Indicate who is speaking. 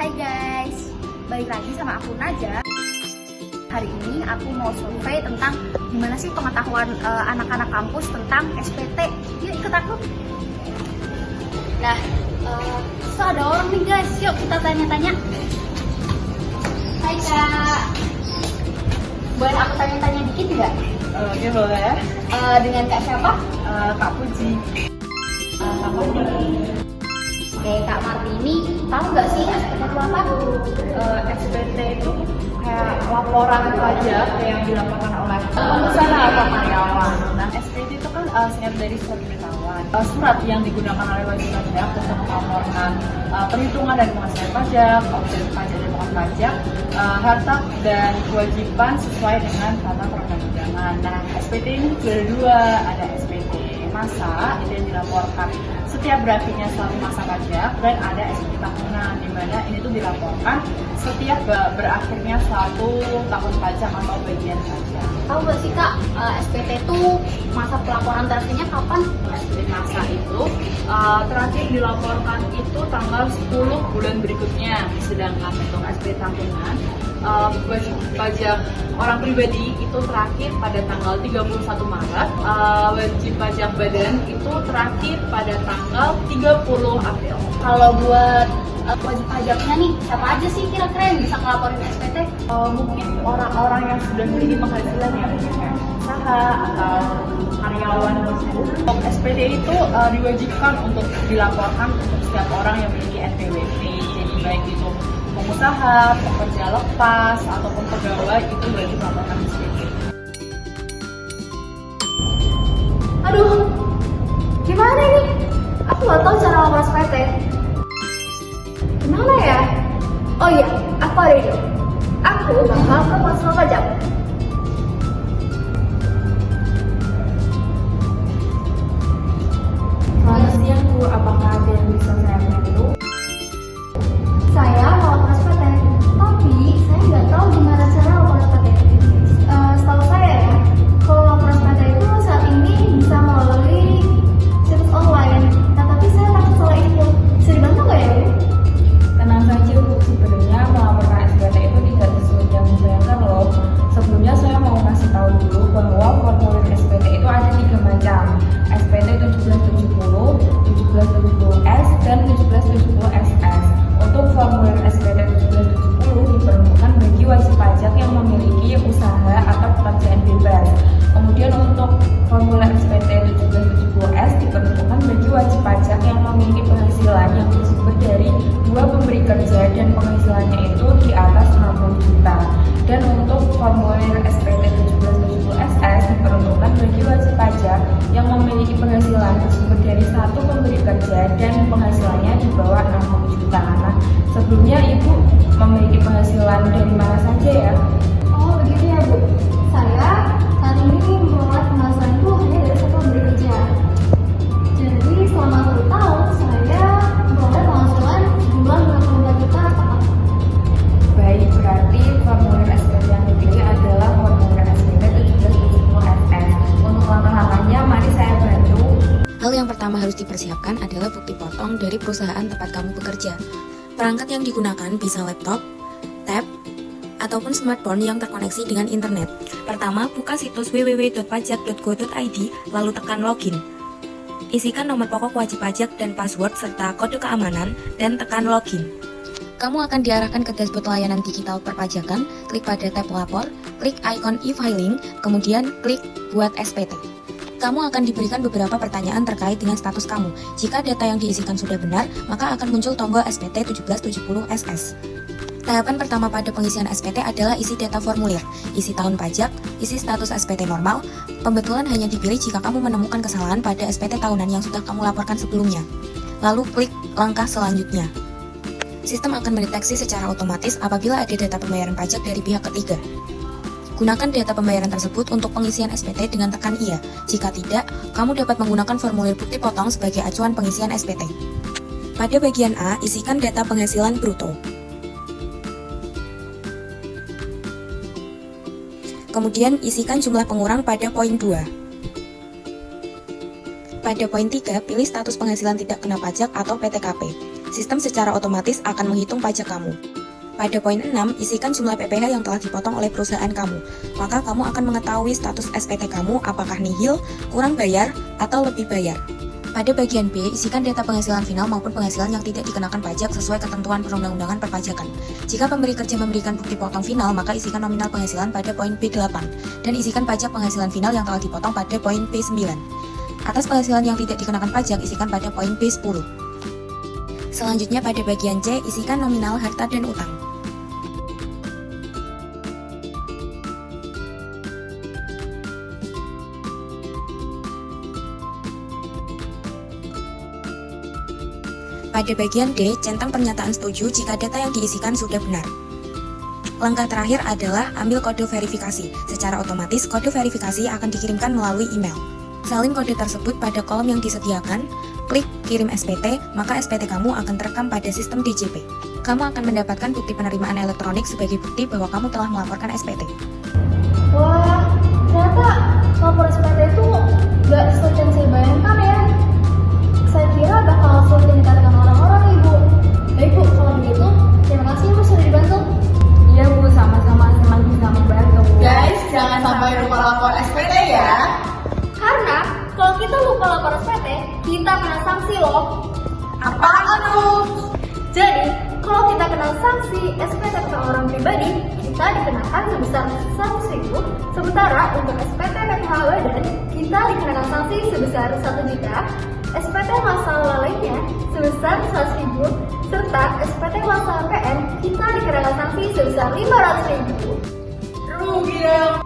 Speaker 1: Hai guys, balik lagi sama aku Naja. Hari ini aku mau survei tentang gimana sih pengetahuan anak-anak kampus tentang SPT. Yuk ikut aku. Nah, ada orang nih guys, yuk kita tanya-tanya. Hai kak, boleh aku tanya-tanya dikit nggak?
Speaker 2: Oke boleh.
Speaker 1: Dengan kak siapa?
Speaker 2: Kak Puji. Kak Martini.
Speaker 1: Oke, Kak Martini, tahu nggak sih SPT itu apa?
Speaker 2: SPT itu kayak laporan pajak yang dilaporkan oleh pengusaha atau karyawan. Nah, SPT itu kan singkat dari surat pemberitahuan. Surat yang digunakan oleh wajib pajak untuk melaporkan perhitungan dan penghasilan pajak, objek pajak dan bukan pajak, harta dan kewajiban sesuai dengan tata perundang-undangan. Nah, SPT ini ada dua, ada SPT masa itu yang dilaporkan setiap berakhirnya suatu masa pajak, dan ada SPT tahunan di mana ini tuh dilaporkan setiap berakhirnya suatu tahun pajak atau bagian pajak.
Speaker 1: Tahu nggak sih kak, SPT itu masa pelaporan terakhirnya kapan?
Speaker 2: SPT masa itu terakhir dilaporkan itu tanggal 10 bulan berikutnya, sedangkan untuk SPT tahunan wajib pajak orang pribadi itu terakhir pada tanggal 31 Maret, wajib pajak badan itu terakhir pada tanggal 30 April.
Speaker 1: Kalau buat wajib pajaknya nih, siapa aja sih kira-kira yang bisa ngelaporin SPT?
Speaker 2: Mungkin orang-orang yang sudah memiliki penghasilan yang usaha atau karyawan. Untuk SPT itu diwajibkan untuk dilaporkan untuk setiap orang yang memiliki NPWP, jadi baik itu pengusaha, pekerja lepas, ataupun pegawai itu wajib melaporkan SPT.
Speaker 1: Aduh, gimana nih? Aku nggak tahu cara lapor SPT. Gimana ya? Oh iya, aku ada ide. Aku bakal ke konsul pajak.
Speaker 2: Selamat siang Bu, apakah ada yang bisa saya bantu?
Speaker 1: Saya mau lapor SPT, tapi saya nggak tahu gimana cara lapor SPT. Setahu saya ya, kalau lapor SPT itu saat ini bisa melalui situs online. Nah, tapi saya takut salah info. Bisa dibantu nggak ya, Bu?
Speaker 2: Tenang saja Bu, sebenarnya melaporkan SPT itu tidak sesuai yang dibayangkan loh. Sebelumnya saya mau kasih tahu dulu bahwa formulir SPT itu ada 3 macam. SPT 1770, 1770S, dan 1770SS. Untuk formulir SPT 1770 diperuntukkan bagi wajib pajak yang memiliki usaha atau pekerjaan bebas. Kemudian untuk formulir SPT 1770S diperuntukkan bagi wajib pajak yang memiliki penghasilan yang bersumber dari 2 pemberi kerja dan penghasilannya itu di atas 60 juta. Dan untuk formulir SPT 1770SS diperuntukkan bagi wajib pajak yang memiliki penghasilan bersumber dari 1 pemberi kerja dan penghasilannya di bawah 60 juta. Nah, sebelumnya Ibu memiliki penghasilan dari mana saja ya?
Speaker 1: Oh begitu ya Bu. Saya saat ini memperoleh penghasilan itu hanya dari 1 pemberi kerja. Jadi selama 1 tahun saya memperoleh penghasilan sejumlah 24 juta rata-rata.
Speaker 2: Baik, berarti formulir SPT yang dipilih adalah formulir SPT 1770SS. Untuk langkah-langkahnya, mari saya bantu.
Speaker 3: Hal yang pertama harus dipersiapkan adalah bukti potong dari perusahaan tempat kamu bekerja. Perangkat yang digunakan bisa laptop, tab, ataupun smartphone yang terkoneksi dengan internet. Pertama, buka situs www.pajak.go.id, lalu tekan login. Isikan nomor pokok wajib pajak dan password serta kode keamanan, dan tekan login. Kamu akan diarahkan ke dashboard layanan digital perpajakan, klik pada tab lapor, klik ikon e-filing, kemudian klik buat SPT. Kamu akan diberikan beberapa pertanyaan terkait dengan status kamu. Jika data yang diisikan sudah benar, maka akan muncul tombol SPT 1770SS. Tahapan pertama pada pengisian SPT adalah isi data formulir, isi tahun pajak, isi status SPT normal. Pembetulan hanya dipilih jika kamu menemukan kesalahan pada SPT tahunan yang sudah kamu laporkan sebelumnya. Lalu klik langkah selanjutnya. Sistem akan mendeteksi secara otomatis apabila ada data pembayaran pajak dari pihak ketiga. Gunakan data pembayaran tersebut untuk pengisian SPT dengan tekan iya. Jika tidak, kamu dapat menggunakan formulir bukti potong sebagai acuan pengisian SPT. Pada bagian A, isikan data penghasilan bruto. Kemudian, isikan jumlah pengurang pada poin 2. Pada poin 3, pilih status penghasilan tidak kena pajak atau PTKP. sistem secara otomatis akan menghitung pajak kamu. Pada poin 6, isikan jumlah PPh yang telah dipotong oleh perusahaan kamu. Maka kamu akan mengetahui status SPT kamu apakah nihil, kurang bayar, atau lebih bayar. Pada bagian B, isikan data penghasilan final maupun penghasilan yang tidak dikenakan pajak sesuai ketentuan perundang-undangan perpajakan. Jika pemberi kerja memberikan bukti potong final, maka isikan nominal penghasilan pada poin B8, dan isikan pajak penghasilan final yang telah dipotong pada poin B9. Atas penghasilan yang tidak dikenakan pajak, isikan pada poin B10. Selanjutnya pada bagian C, isikan nominal harta dan utang. Pada bagian D, centang pernyataan setuju jika data yang diisikan sudah benar. Langkah terakhir adalah ambil kode verifikasi. Secara otomatis, kode verifikasi akan dikirimkan melalui email. Salin kode tersebut pada kolom yang disediakan, klik kirim SPT, maka SPT kamu akan terekam pada sistem DJP. Kamu akan mendapatkan bukti penerimaan elektronik sebagai bukti bahwa kamu telah melaporkan SPT.
Speaker 1: Wah, ternyata lapor SPT itu gak sesuai yang saya bayangkan ya. Saya kira bakal sulit dikatakan orang-orang, Ibu. Baik, Bu, kalau begitu, terima kasih Bu sudah dibantu.
Speaker 2: Iya Bu, sama-sama senang bisa membantu.
Speaker 4: Guys, jangan sampai lupa lapor SPT ya.
Speaker 1: Karena kalau kita lupa lapor SPT, kita kena sanksi loh.
Speaker 4: Apaan tuh?
Speaker 1: Jadi, kalau kita kena sanksi SPT ke orang pribadi, kita dikenakan sebesar 100.000. Sementara untuk SPT PPh badan, kita dikenakan sanksi sebesar 1 juta. SPT masalah lainnya sebesar 100.000, serta SPT masalah PN kita dikenakan sanksi sebesar 500.000.
Speaker 4: Rugi dong.